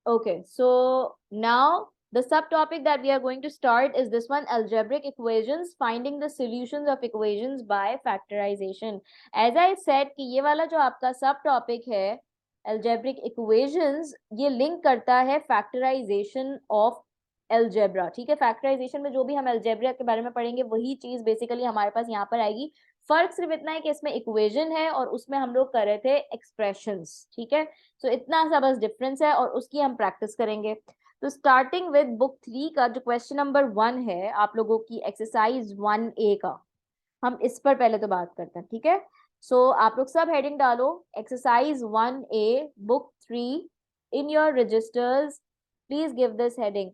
Okay, so now the subtopic that we are going to start is this one, algebraic equations, finding the solutions of equations by factorization. As I said कि ये वाला जो आपका subtopic है algebraic equations, ये link करता है factorization of algebra. ठीक है, factorization में जो भी हम algebra के बारे में पढ़ेंगे वही चीज बेसिकली हमारे पास यहाँ पर आएगी. फर्क सिर्फ इतना है कि इसमें इक्वेशन है और उसमें हम लोग कर रहे थे एक्सप्रेशंस. ठीक है, तो इतना सा बस डिफरेंस है और उसकी हम प्रैक्टिस करेंगे. तो स्टार्टिंग विद बुक 3 का जो क्वेश्चन नंबर 1 है आप लोगों की एक्सरसाइज 1A का, हम इस पर पहले तो बात करते हैं. ठीक है, सो आप लोग सब हेडिंग डालो exercise 1A book 3 in your registers. Please give this heading.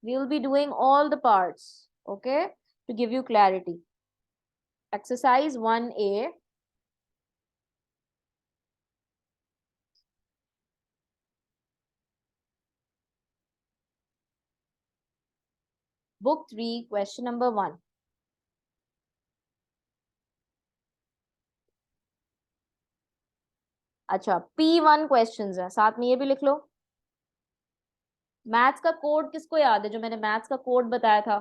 We will be doing all the parts, okay, to give you clarity. Exercise 1A, book 3 question number 1. अच्छा, P1 क्वेश्चंस है, साथ में ये भी लिख लो. मैथ्स का code किसको याद है, जो मैंने मैथ्स का कोड बताया था?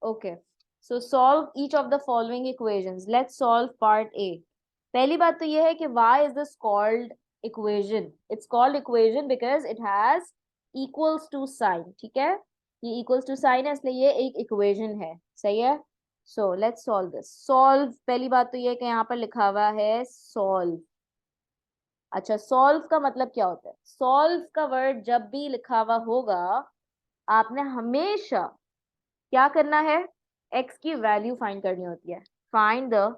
Okay, so solve each of the following equations. Let's solve part A. पहली बात तो ये है कि why is this called equation? It's called equation because it has equals to sign. ठीक है, ये इक्वल्स टू साइन है इसलिए ये एक इक्वेशन है. सही है, so let's solve this. Solve, पहली बात तो ये है कि यहाँ पर लिखा हुआ है सॉल्व. अच्छा, सॉल्व का मतलब क्या होता है? सॉल्व का वर्ड जब भी लिखा हुआ होगा आपने हमेशा क्या करना है? एक्स की वैल्यू फाइंड करनी होती है. Find the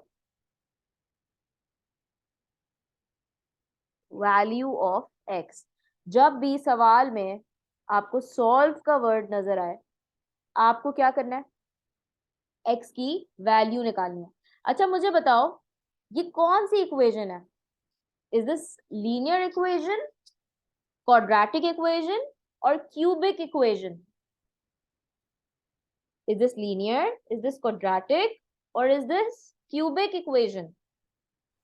value of x. जब भी सवाल में आपको सॉल्व का वर्ड नजर आए आपको क्या करना है? एक्स की वैल्यू निकालनी है. अच्छा मुझे बताओ, ये कौन सी इक्वेशन है? Is this linear equation, quadratic equation और cubic equation? Is this linear? Is this quadratic? Or is this cubic equation?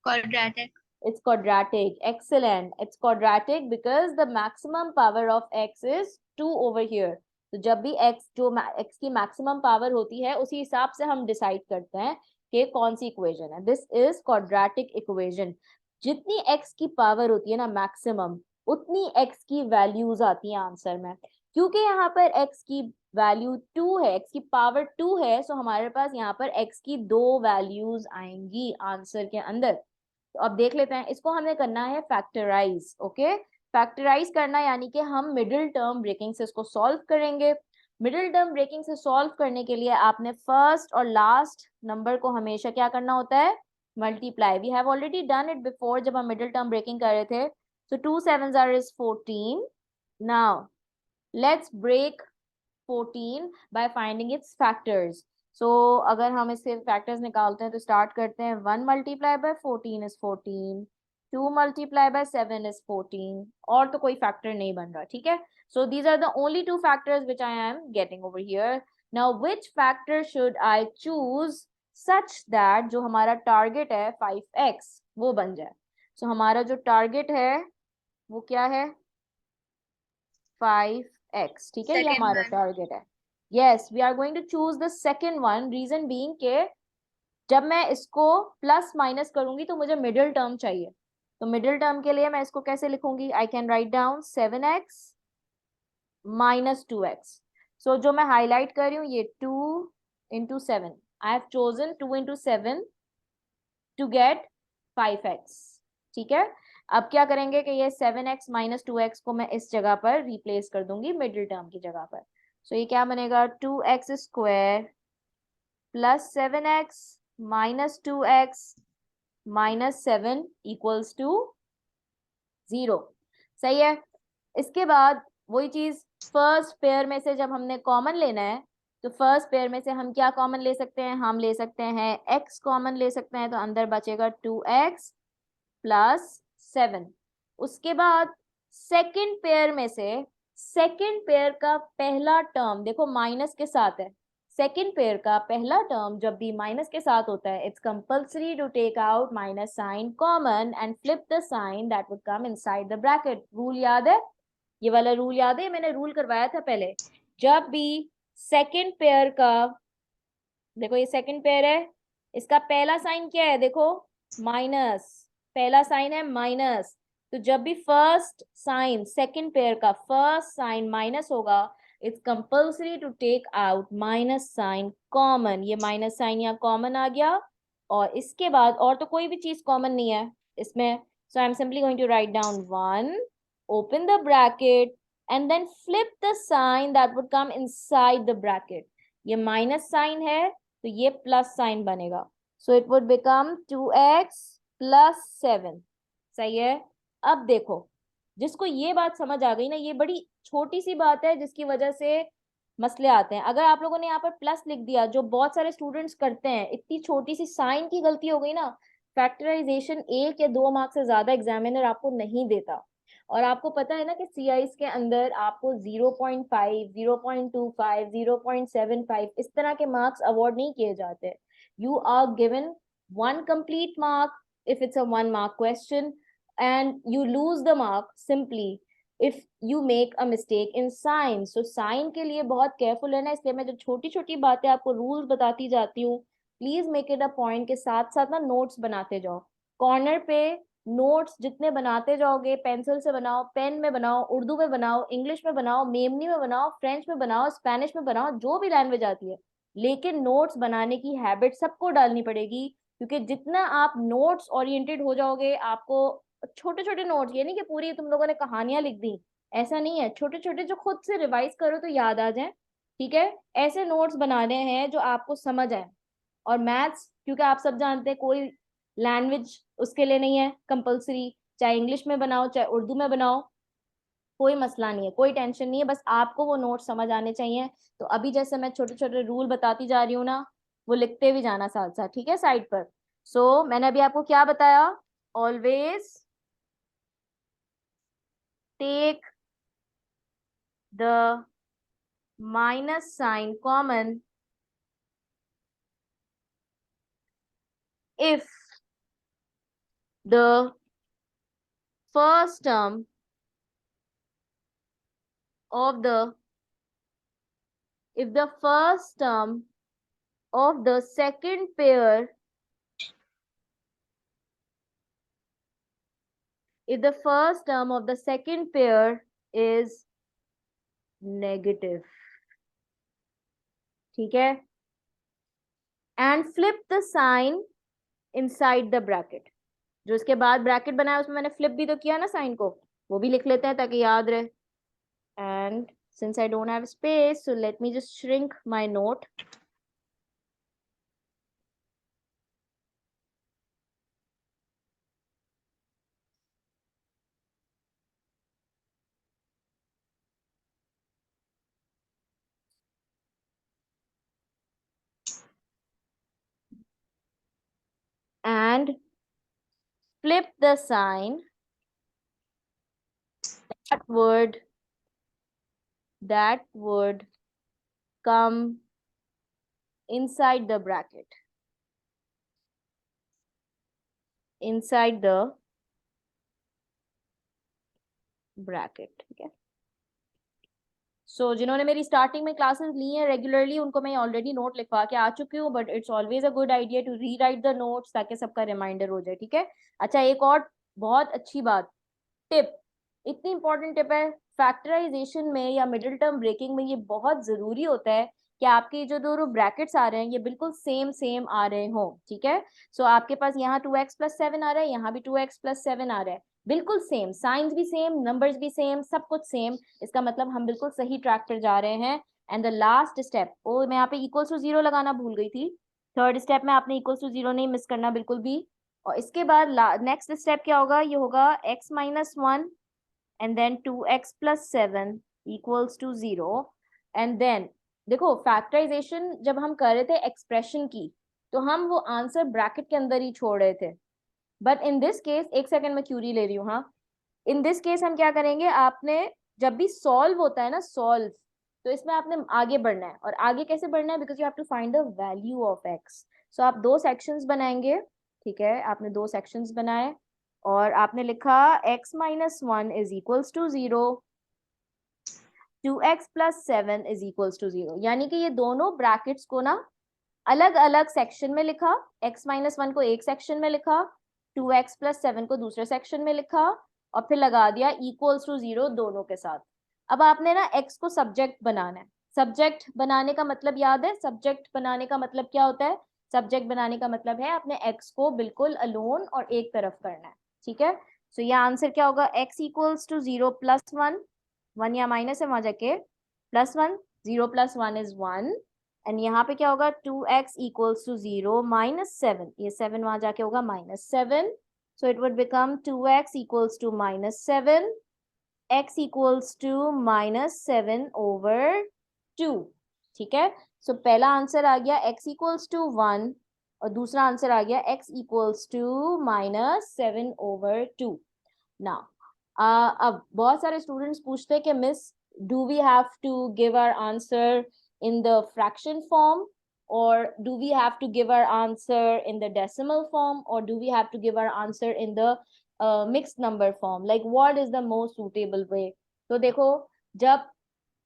Quadratic. It's quadratic. Excellent. It's quadratic because the maximum power of x is 2 over here. तो जब भी x जो x की maximum power होती है उसी हिसाब से हम decide करते हैं कि कौन सी equation है. This is quadratic equation. जितनी x की power होती है ना maximum, उतनी x की values आती हैं आंसर में. क्योंकि यहाँ पर x की वैल्यू 2 है, x की पावर 2 है, सो हमारे पास यहाँ पर x की 2 वैल्यूज आएंगी आंसर के अंदर. तो अब देख लेते हैं, इसको हमें करना है फैक्टराइज. ओके, फैक्टराइज करना यानी कि हम मिडिल टर्म ब्रेकिंग से इसको सॉल्व करेंगे. मिडिल टर्म ब्रेकिंग से सॉल्व करने के लिए आपने फर्स्ट और लास्ट नंबर को हमेशा क्या करना होता है? Multiply. We have already done it before जब हम मिडिल टर्म ब्रेकिंग कर रहे थे. So 2 7s are 14. Now let's break 14 by finding its factors. So अगर हम इसके factors निकालते हैं तो start करते हैं. 1 multiplied by 14 is 14, 2 multiplied by 7 is 14, और तो कोई factor नहीं बन रहा. ठीक है, so these are the only two factors which I am getting over here. Now which factor should I choose such that जो हमारा target है 5x वो बन जाए? so हमारा जो target है वो क्या है? 5x. ठीक है, ये हमारा टारगेट है. Yes, we are going to choose the second one. Reason being के जब मैं इसको प्लस माइनस करूंगी तो मुझे मिडिल टर्म चाहिए. तो मिडिल टर्म के लिए मैं इसको कैसे लिखूंगी? I can write down 7x minus 2x. सो जो मैं हाईलाइट कर रही हूँ ये 2 into 7. I have chosen 2 into 7 to get 5x. ठीक है, अब क्या करेंगे कि ये 7x माइनस 2x को मैं इस जगह पर रिप्लेस कर दूंगी मिडिल टर्म की जगह पर. सो ये क्या बनेगा? 2x square plus 7x minus 2x minus 7 equals to 0. सही है. इसके बाद वही चीज फर्स्ट पेयर में से जब हमने कॉमन लेना है तो फर्स्ट पेयर में से हम क्या कॉमन ले सकते हैं? हम ले सकते हैं x कॉमन ले सकते हैं, तो अंदर बचेगा 2x प्लस 7. उसके बाद सेकंड पेयर में से सेकंड पेयर का पहला टर्म देखो माइनस के साथ है. सेकेंड पेयर का पहला टर्म जब भी माइनस के साथ होता है, it's compulsory to take out minus sign common and flip the sign that would come inside the bracket. Rule याद है? ये वाला रूल याद है? मैंने रूल करवाया था पहले। जब भी सेकेंड पेयर का, देखो ये सेकेंड पेयर है, इसका पहला साइन क्या है? देखो माइनस, पहला साइन है माइनस। तो जब भी फर्स्ट साइन सेकेंड पेयर का फर्स्ट साइन माइनस होगा, it's compulsory to take out minus sign common. ये माइनस साइन यहाँ कॉमन आ गया, और इसके बाद और तो कोई भी चीज कॉमन नहीं है इसमें। So I am simply going to write down 1, open the bracket and then flip the sign that would come inside the bracket. ये माइनस साइन है तो ये प्लस साइन बनेगा, so it would become 2x + 7। सही है? अब देखो, जिसको ये बात समझ आ गई ना, ये बड़ी छोटी सी बात है जिसकी वजह से मसले आते हैं। अगर आप लोगों ने यहाँ पर प्लस लिख दिया, जो बहुत सारे स्टूडेंट्स करते हैं, इतनी छोटी सी साइन की गलती हो गई ना, फैक्टराइजेशन 1 या 2 मार्क्स से ज्यादा एग्जामिनर आपको नहीं देता। और आपको पता है ना कि सीआईज के अंदर आपको 0.5, 0.25, 0.75 इस तरह के मार्क्स अवॉर्ड नहीं किए जाते। You are given 1 complete mark if it's a 1 mark question, and you lose the mark simply if you make a mistake in sign. So sign के लिए बहुत careful है ना, इसलिए मैं जो छोटी छोटी बातें आपको rules बताती जाती हूँ, please make it a point के साथ साथ ना नोट्स बनाते जाओ। कॉर्नर पे नोट्स जितने बनाते जाओगे, पेंसिल से बनाओ, पेन में बनाओ, उर्दू में बनाओ, इंग्लिश में बनाओ, मेमनी में बनाओ, फ्रेंच में बनाओ, स्पेनिश में बनाओ, जो भी लैंग्वेज आती है, लेकिन नोट्स बनाने की हैबिट सबको डालनी पड़ेगी। क्योंकि जितना आप नोट्स ओरिएंटेड हो जाओगे, आपको छोटे छोटे नोट्स, ये नहीं कि पूरी तुम लोगों ने कहानियां लिख दी, ऐसा नहीं है, छोटे छोटे जो खुद से रिवाइज करो तो याद आ जाए। ठीक है? ऐसे नोट्स बनाने हैं जो आपको समझ आए। और मैथ्स, क्योंकि आप सब जानते हैं कोई लैंग्वेज उसके लिए नहीं है कंपलसरी, चाहे इंग्लिश में बनाओ चाहे उर्दू में बनाओ, कोई मसला नहीं है, कोई टेंशन नहीं है, बस आपको वो नोट समझ आने चाहिए। तो अभी जैसे मैं छोटे छोटे रूल बताती जा रही हूँ ना, वो लिखते भी जाना साथ साथ, ठीक है, साइड पर। सो मैंने अभी आपको क्या बताया? Always take the minus sign common if the first term of the if the first term of the second pair if the first term of the second pair is negative, ठीक है, and flip the sign inside the bracket। जो इसके बाद bracket बनाया उसमें मैंने flip भी तो किया ना साइन को, वो भी लिख लेते हैं ताकि याद रहे। and since I don't have space, so let me just shrink my note. And flip the sign that would come inside the bracket, inside the bracket, ठीक है। सो जिन्होंने मेरी स्टार्टिंग में क्लासेस ली हैं रेगुलरली, उनको मैं ऑलरेडी नोट लिखवा के आ चुकी हूँ, but it's always a good idea to rewrite the notes ताकि सबका रिमाइंडर हो जाए, ठीक है। अच्छा, एक और बहुत अच्छी बात, टिप, इतनी इंपॉर्टेंट टिप है फैक्टराइजेशन में या मिडिल टर्म ब्रेकिंग में, ये बहुत जरूरी होता है कि आपके जो दो ब्रैकेट्स आ रहे हैं ये बिल्कुल सेम सेम आ रहे हो, ठीक है। सो आपके पास यहाँ 2x + 7 आ रहा है, यहाँ भी 2x + 7 आ रहा है, बिल्कुल सेम, साइंस भी सेम, नंबर्स भी सेम, सब कुछ सेम। इसका मतलब हम बिल्कुल सही ट्रैक पर जा रहे हैं। एंड द लास्ट स्टेप, ओ मैं यहाँ पे इक्वल्स टू 0 लगाना भूल गई थी, थर्ड स्टेप में आपने इक्वल्स टू 0 नहीं मिस करना बिल्कुल भी। और इसके बाद नेक्स्ट स्टेप क्या होगा? ये होगा x - 1 and then 2x + 7 equals to 0। and then देखो, फैक्टराइजेशन जब हम कर रहे थे एक्सप्रेशन की, तो हम वो आंसर ब्रैकेट के अंदर ही छोड़ रहे थे, बट इन दिस केस, एक सेकेंड में क्यूरी ले रही हूँ, हाँ, इन दिस केस हम क्या करेंगे, आपने जब भी सॉल्व होता है ना, सॉल्व, तो इसमें आपने आगे बढ़ना है, और आगे कैसे बढ़ना है, because you have to find the value of x. So आप दो सेक्शंस बनाएंगे, ठीक है, आपने दो सेक्शंस बनाए और आपने लिखा x minus 1 is equals to 0, 2x plus 7 is equals to 0, यानी कि ये दोनों ब्रैकेट्स को ना अलग अलग सेक्शन में लिखा, x माइनस 1 को एक सेक्शन में लिखा, 2x प्लस 7 को दूसरे सेक्शन में लिखा, और फिर लगा दिया इक्वल्स टू 0 दोनों के साथ। अब आपने ना x को सब्जेक्ट बनाना है। सब्जेक्ट बनाने का मतलब याद है, सब्जेक्ट बनाने का मतलब क्या होता है? सब्जेक्ट बनाने का मतलब है अपने x को बिल्कुल अलोन और एक तरफ करना है, ठीक है। सो ये आंसर क्या होगा, x इक्वल्स टू 0 प्लस 1, 1 या माइनस है वहां जाके, प्लस 1, 0 प्लस 1 इज 1, एंड यहाँ पे क्या होगा, 2x इक्वल्स टू 0 माइनस 7, ये 7 वहां जाके होगा minus 7, so it would become 2x equals to minus 7, x equals to minus 7 over 2, ठीक है। सो पहला आंसर आ गया x equals to 1 और दूसरा आंसर आ गया x equals to minus 7 over 2। Now अब बहुत सारे स्टूडेंट्स पूछते हैं कि miss, do we have to give our answer in the fraction form, or do we have to give our answer in the decimal form, or do we have to give our answer in the mixed number form? Like what is the most suitable way? तो देखो, जब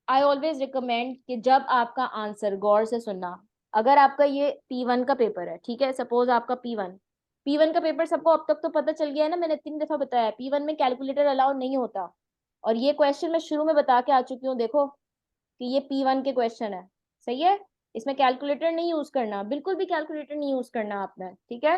I always recommend कि जब आपका answer, गौर से सुनना, अगर आपका ये P1 का पेपर है, ठीक है, सपोज आपका P1 का पेपर, सबको अब तक तो पता चल गया है ना, मैंने 3 दफा बताया P1 में कैलकुलेटर अलाउ नहीं होता, और ये क्वेश्चन मैं शुरू में बता के आ चुकी हूँ, देखो कि ये P1 के क्वेश्चन है, सही है। इसमें कैलकुलेटर नहीं यूज करना, बिल्कुल भी कैलकुलेटर नहीं यूज करना आपने, ठीक है।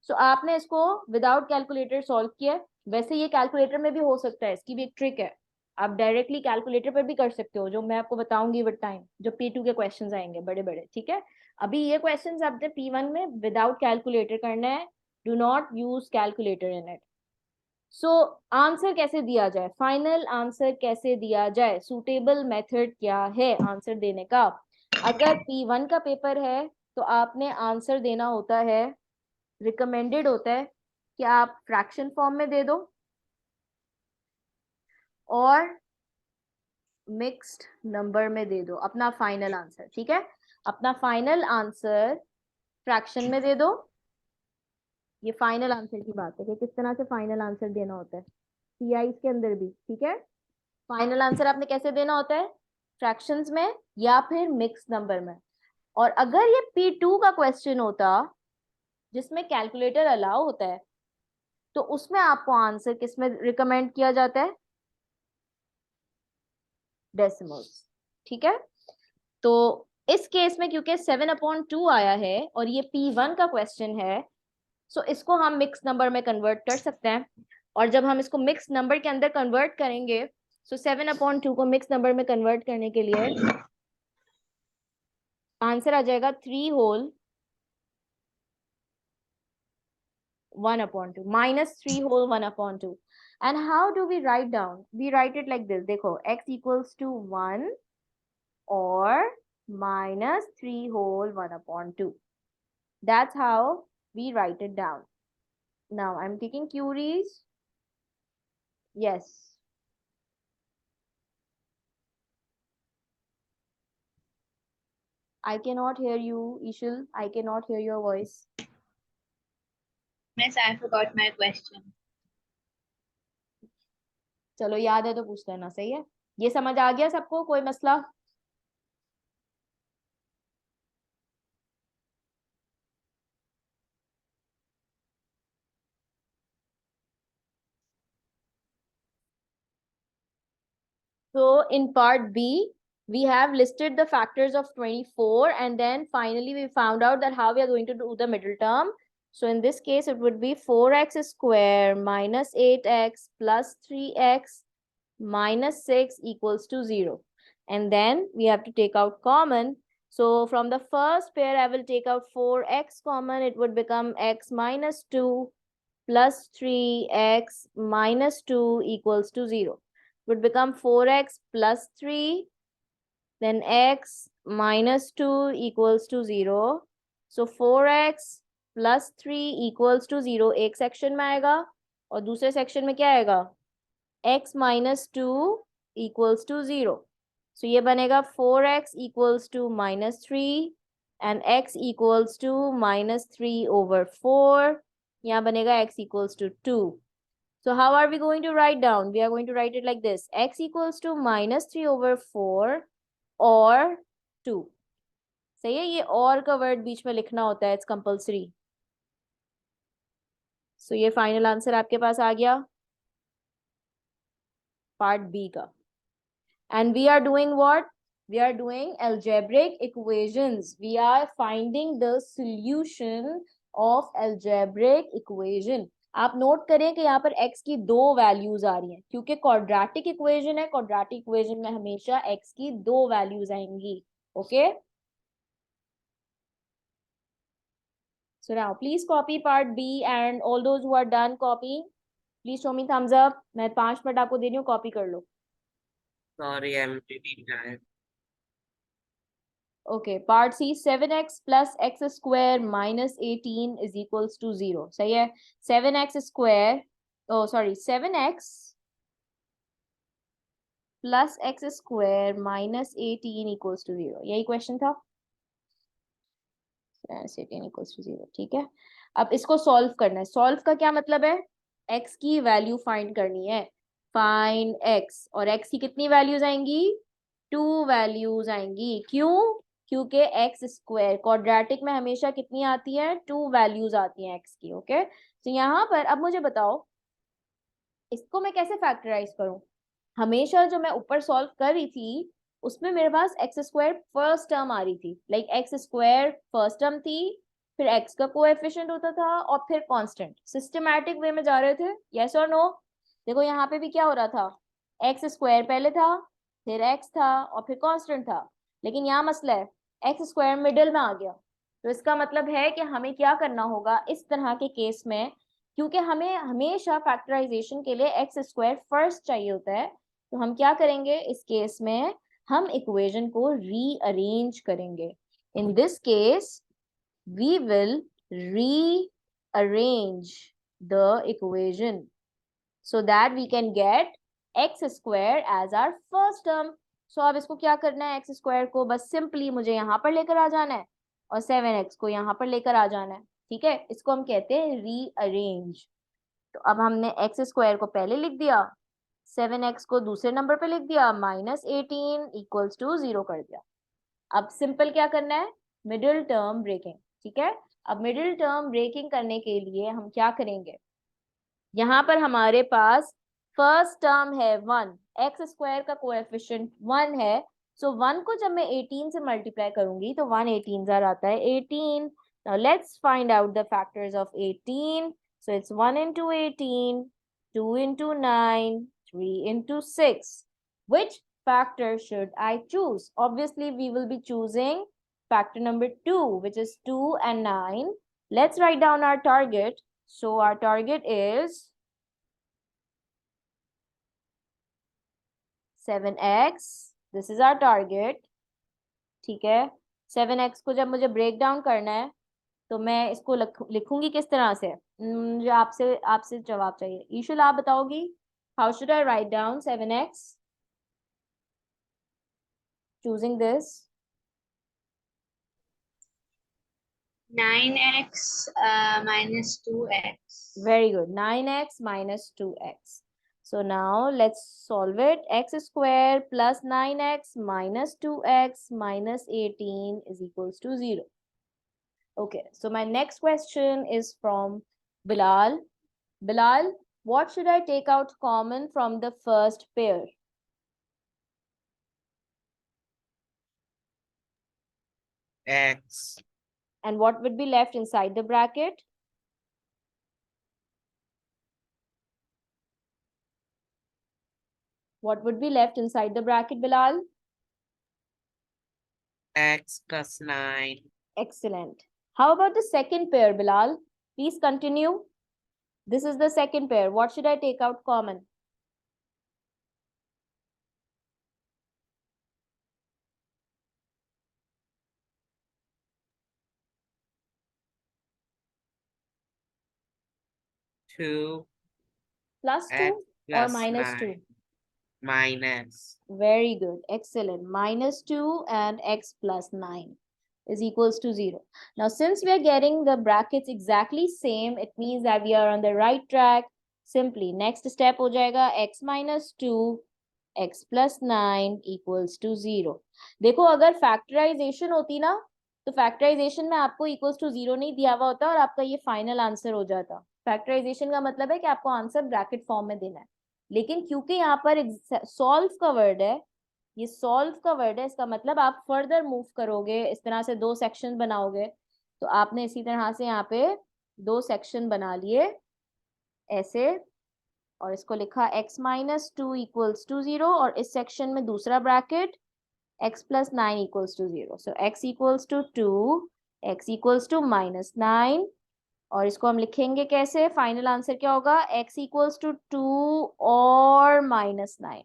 सो आपने इसको विदाउट कैलकुलेटर सॉल्व किया। वैसे ये कैलकुलेटर में भी हो सकता है, इसकी भी एक ट्रिक है, आप डायरेक्टली कैलकुलेटर पर भी कर सकते हो, जो मैं आपको बताऊंगी विद टाइम, जो P2 के क्वेश्चंस आएंगे बड़े बड़े, ठीक है। अभी ये क्वेश्चंस आपने P1 में विदाउट कैलकुलेटर करना है, do not use calculator in it. So answer कैसे दिया जाए, फाइनल आंसर कैसे दिया जाए, सुटेबल मेथड क्या है आंसर देने का? अगर P1 का पेपर है तो आपने आंसर देना होता है, रिकमेंडेड होता है कि आप फ्रैक्शन फॉर्म में दे दो और मिक्स्ड नंबर में दे दो अपना फाइनल आंसर, ठीक है। अपना फाइनल आंसर फ्रैक्शन में दे दो। ये फाइनल आंसर की बात है कि किस तरह से फाइनल आंसर देना होता है CI के अंदर भी, ठीक है। फाइनल आंसर आपने कैसे देना होता है, फ्रैक्शंस में या फिर मिक्स नंबर में। और अगर ये P2 का क्वेश्चन होता जिसमें कैलकुलेटर अलाउ होता है, तो उसमें आपको आंसर किसमें रिकमेंड किया जाता है, डेसिमल्स, ठीक है। तो इस केस में क्योंकि 7/2 आया है और ये P1 का क्वेश्चन है, सो इसको हम मिक्स नंबर में कन्वर्ट कर सकते हैं, और जब हम इसको मिक्स नंबर के अंदर कन्वर्ट करेंगे, सो 7/2 को मिक्स नंबर में कन्वर्ट करने के लिए आंसर आ जाएगा 3 whole 1/2 minus 3 whole 1/2। And how do we write down? We write it like this. देखो, x equals to 1 or minus 3 whole 1/2. That's how we write it down. Now I'm taking queries. Yes. I cannot hear you, Ishil. I cannot hear your voice. Miss, I forgot my question. चलो याद है तो पूछ लेना, सही है। ये समझ आ गया सबको, कोई मसला? So in part B, we have listed the factors of 24, and then finally we found out that how we are going to do the middle term. So in this case, it would be 4x square minus 8x plus 3x minus 6 equals to 0. And then we have to take out common. So from the first pair, I will take out 4x common. It would become x minus 2 plus 3x minus 2 equals to 0. Would become 4x plus 3, then x minus 2 equals to 0. So 4x plus 3 equals to 0 एक section में आएगा, और दूसरे section में क्या आएगा, x minus 2 equals to 0. सो ये बनेगा 4x equals to -3 and x equals to -3/4. यहाँ बनेगा x equals to 2. So how are we going to write down? We are going to write it like this. X equals to -3/4 or 2. सही है, ये और का word बीच में लिखना होता है, इट्स कंपल्सरी. सो ये फाइनल आंसर आपके पास आ गया पार्ट बी का. And we are doing what? We are doing algebraic equations. We are finding the solution of algebraic equation. आप नोट करें कि यहाँ पर x की दो वैल्यूज आ रही हैं क्योंकि क्वाड्रेटिक इक्वेशन है. क्वाड्रेटिक इक्वेशन में हमेशा x की दो वैल्यूज आएंगी. Okay, so now please copy part B and all those who are done copying, please show me thumbs up. मैं 5 मिनट आपको दे रही हूँ, कॉपी कर लो. Sorry, I'm reading that. Okay, part C, 7x plus x square minus 18 is equals to 0. सही है. 7x square, oh sorry, 7x plus x square minus 18 equals to 0. यही question था. 18 equals to 0. ठीक है, अब इसको सॉल्व करना है. सॉल्व का क्या मतलब है? x की वैल्यू फाइंड करनी है. फाइंड x, और x की कितनी वैल्यूज आएंगी? 2 वैल्यूज आएंगी. क्यों? क्योंकि x स्क्वायर क्वाड्रेटिक में हमेशा कितनी आती है? 2 वैल्यूज आती हैं x की. ओके, तो यहाँ पर अब मुझे बताओ इसको मैं कैसे फैक्टराइज करूं. हमेशा जो मैं ऊपर सॉल्व कर रही थी उसमें मेरे पास एक्स स्क्वायर फर्स्ट टर्म आ रही थी. Like x square first term थी, फिर एक्स का कोएफिशिएंट होता था और फिर कांस्टेंट. सिस्टमैटिक वे में जा रहे थे. यस और नो? देखो यहाँ पे भी क्या हो रहा था, एक्स स्क्वायर पहले था, फिर एक्स था और फिर कांस्टेंट था. लेकिन यहाँ मसला है, एक्स स्क्वायर मिडिल में आ गया. तो इसका मतलब है कि हमें क्या करना होगा इस तरह के केस में, क्योंकि हमें हमेशा फैक्टराइजेशन के लिए एक्स स्क्वायर फर्स्ट चाहिए होता है. तो हम क्या करेंगे इस केस में, हम इक्वेशन को रीअरेंज करेंगे. In this case we will rearrange the equation so that we can get x square as our first term. So अब इसको क्या करना है, x square को बस सिंपली मुझे यहाँ पर लेकर आ जाना है और 7x को यहाँ पर लेकर आ जाना है. ठीक है, इसको हम कहते हैं रीअरेंज. तो अब हमने x स्क्वायर को पहले लिख दिया, 7x को दूसरे नंबर पे लिख दिया, -18 इक्वल्स टू 0 कर दिया. अब सिंपल क्या करना है, मिडिल टर्म ब्रेकिंग. ठीक है, अब मिडिल टर्म ब्रेकिंग करने के लिए हम क्या करेंगे, यहाँ पर हमारे पास फर्स्ट टर्म है 1, एक्स स्क्वायर का कोएफिशिएंट 1 है. सो 1 को जब मैं 18 से मल्टीप्लाई करूंगी तो 1 18 आता है 18. Now let's find out the factors of 18. So it's 1 into 18, 2 into 9, 3 into 6. Which factor should I choose? Obviously we will be choosing factor number 2, which is 2 and 9. Let's write down our target. So our target is 7x. This is our target. ठीक है, 7x को जब मुझे break down करना है तो मैं इसको लिखूंगी किस तरह से, मुझे आपसे आपसे जवाब चाहिए. ईशुल आप बताओगी, how should I write down 7x choosing this? 9x minus 2x. Very good, 9x minus 2x. So now let's solve it. X square plus 9x minus 2x minus 18 is equals to 0. Okay, so my next question is from Bilal. Bilal, what should I take out common from the first pair? X. And what would be left inside the bracket? What would be left inside the bracket, Bilal? X plus 9. Excellent. How about the second pair, Bilal? Please continue. This is the second pair. What should I take out common? Two. Plus 2 X or plus minus 2? 9. minus. Very good. Excellent. -2 and x plus 9 is equals to 0. Now, since we are getting the brackets exactly same, it means that we are on the right track. Simply, next step हो जाएगा x minus 2, x plus 9 equals to 0. देखो, अगर factorisation होती ना, तो factorisation में आपको equals to 0 नहीं दिया हुआ होता और आपका ये फाइनल आंसर हो जाता. फैक्टराइजेशन का मतलब है कि आपको आंसर ब्रैकेट फॉर्म में देना है. लेकिन क्योंकि यहाँ पर सॉल्व का वर्ड है, ये सॉल्व का वर्ड है, इसका मतलब आप फर्दर मूव करोगे, इस तरह से 2 सेक्शन बनाओगे. तो आपने इसी तरह से यहाँ पे 2 सेक्शन बना लिए ऐसे, और इसको लिखा x minus 2 equals to 0, और इस सेक्शन में दूसरा bracket x plus 9 equals to 0. So x equals to 2, x equals to -9, और इसको हम लिखेंगे कैसे? फाइनल आंसर क्या होगा? x equals to 2 और -9.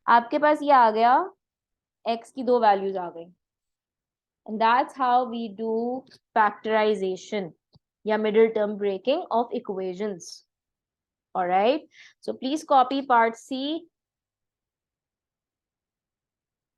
आपके पास ये आ गया, x की 2 वैल्यूज आ गई. And that's how we do factorization या middle term breaking of equations. All right. So please copy part C